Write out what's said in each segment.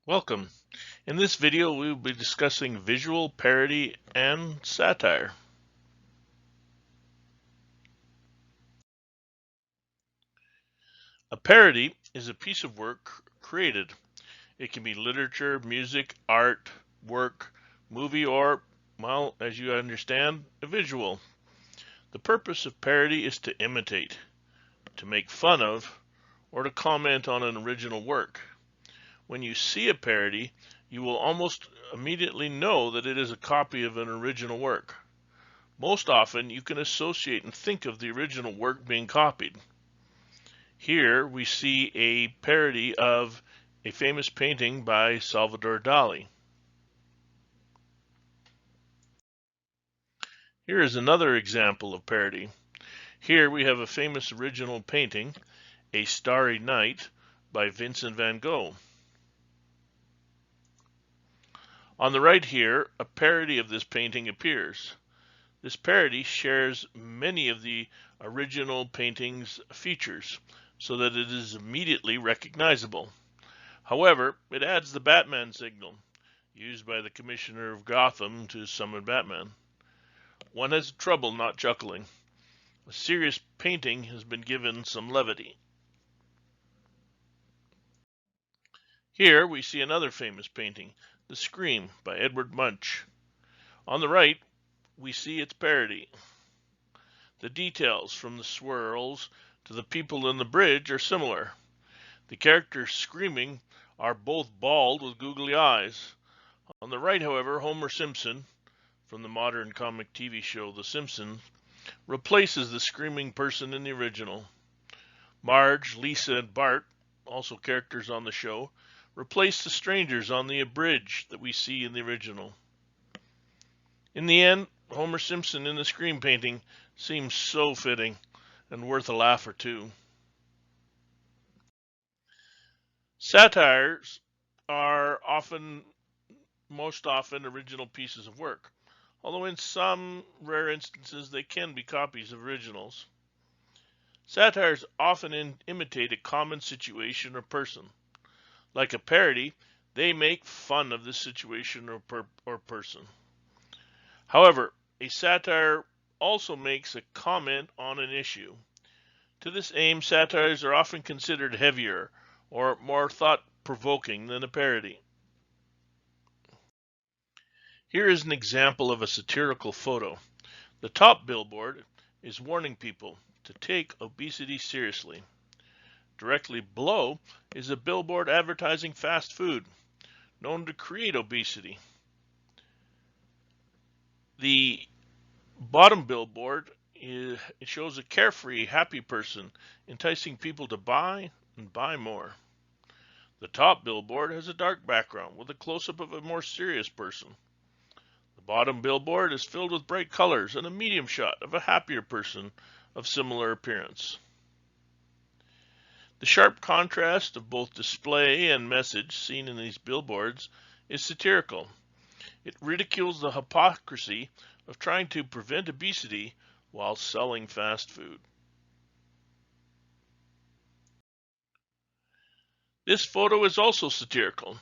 Welcome. In this video, we will be discussing visual parody and satire. A parody is a piece of work created. It can be literature, music, art, work, movie, or, well, as you understand, a visual. The purpose of parody is to imitate, to make fun of, or to comment on an original work. When you see a parody, you will almost immediately know that it is a copy of an original work. Most often, you can associate and think of the original work being copied. Here we see a parody of a famous painting by Salvador Dali. Here is another example of parody. Here we have a famous original painting, A Starry Night, by Vincent van Gogh. On the right here, a parody of this painting appears. This parody shares many of the original painting's features, so that it is immediately recognizable. However, it adds the Batman signal, used by the Commissioner of Gotham to summon Batman. One has trouble not chuckling. A serious painting has been given some levity. Here we see another famous painting, The Scream by Edward Munch. On the right, we see its parody. The details, from the swirls to the people in the bridge, are similar. The characters screaming are both bald with googly eyes. On the right, however, Homer Simpson, from the modern comic TV show The Simpsons, replaces the screaming person in the original. Marge, Lisa, and Bart, also characters on the show, replace the strangers on the bridge that we see in the original. In the end, Homer Simpson in the Scream painting seems so fitting and worth a laugh or two. Satires are most often original pieces of work, although in some rare instances they can be copies of originals. Satires often imitate a common situation or person. Like a parody, they make fun of the situation or person. However, a satire also makes a comment on an issue. To this aim, satires are often considered heavier or more thought-provoking than a parody. Here is an example of a satirical photo. The top billboard is warning people to take obesity seriously. Directly below is a billboard advertising fast food, known to create obesity. The bottom billboard it shows a carefree, happy person enticing people to buy and buy more. The top billboard has a dark background with a close-up of a more serious person. The bottom billboard is filled with bright colors and a medium shot of a happier person of similar appearance. The sharp contrast of both display and message seen in these billboards is satirical. It ridicules the hypocrisy of trying to prevent obesity while selling fast food. This photo is also satirical.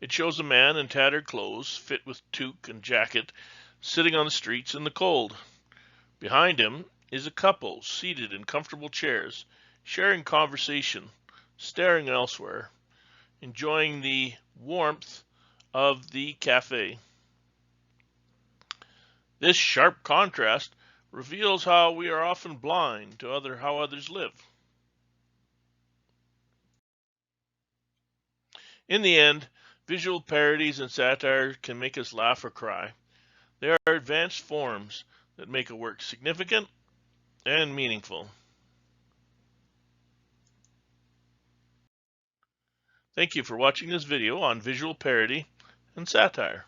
It shows a man in tattered clothes, fit with toque and jacket, sitting on the streets in the cold. Behind him is a couple seated in comfortable chairs, sharing conversation, staring elsewhere, enjoying the warmth of the cafe. This sharp contrast reveals how we are often blind to how others live. In the end, visual parodies and satire can make us laugh or cry. They are advanced forms that make a work significant and meaningful. Thank you for watching this video on visual parody and satire.